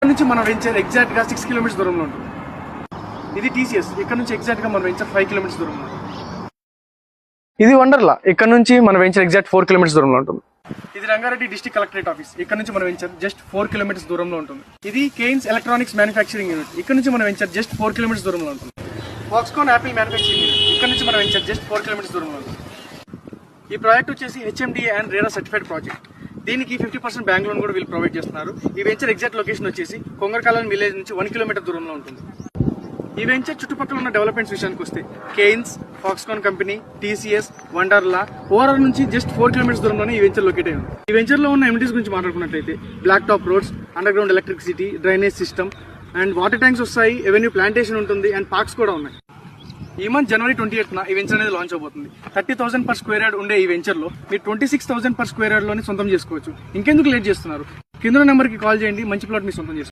నుంచి మన venture exact గా 6 కిలోమీటర్స్ దూరంలో ఉంటుంది. ఇది టీసీఎస్, ఇక్కడ నుంచి ఎగ్జాక్ట్ గా మన వెంచర్ 5 కిలోమీటర్స్ దూరంలో ఉంటుంది. ఇది వండర్లా, ఇక్కడ నుంచి మన వెంచర్ ఎగ్జాక్ట్ 4 కిలోమీటర్స్ దూరంలో ఉంటుంది. ఇది రంగారెడ్డి డిస్ట్రిక్ట్ కలెక్టరేట్ ఆఫీస్, ఇక్కడ నుంచి మన వెంచర్ జస్ట్ 4 కిలోమీటర్స్ దూరంలో ఉంటుంది. ఇది కేయిన్స్ ఎలక్ట్రానిక్స్ మ్యానుఫ్యాక్చరింగ్ యూనిట్, ఇక్కడ నుంచి మన వెంచర్ జస్ట్ 4 కిలోమీటర్స్ దూరంలో ఉంటుంది. ఫాక్స్కాన్ యాపిల్ మ్యానుఫ్యాక్చరింగ్ యూనిట్, ఇక్కడ నుంచి మన వెంచర్ జస్ట్ 4 కిలోమీటర్స్ దూరంలో ఉంటుంది. ఈ ప్రాజెక్ట్ వచ్చేసి HMDA and RERA certified project. దీనికి 50% బ్యాంక్ లోన్ కూడా వీళ్ళు ప్రొవైడ్ చేస్తున్నారు. ఈ వెంచర్ ఎగ్జాక్ట్ లొకేషన్ వచ్చేసి కొంగరకాలం విలేజ్ నుంచి 1 కిలోమీటర్ దూరంలో ఉంటుంది. ఈ వెంచర్ చుట్టుపక్కల ఉన్న డెవలప్మెంట్స్ విషయానికి వస్తే Kaynes, Foxconn company, TCS, Wonderla overall నుంచి జస్ట్ 4 కిలోమీటర్స్ దూరంలోనే ఈ వెంచర్ లొకేట్ అయింది. ఈ వెంచర్ లో ఉన్న ఎమ్యూనిటీస్ గురించి మాట్లాడుకున్నట్లయితే black top roads, underground electricity, drainage system and water tanks వస్తాయి. ఎవెన్యూ ప్లాంటేషన్ ఉంటుంది అండ్ పార్క్స్ కూడా ఉన్నాయి. ఈ మంత్ జనవరి 28న ఈ వెంచర్ అనేది లాంచ్ అవబోతుంది. 30,000 per square yard ఉండే ఈ వెంచర్ లో మీరు 26,000 per square yard లోని సొంతం చేసుకోవచ్చు. ఇంకెందుకు లేట్ చేస్తున్నారు? కింద నెంబర్ కి కాల్ చేయండి, మంచి ప్లాట్ మీ సొంతం చేసుకోండి.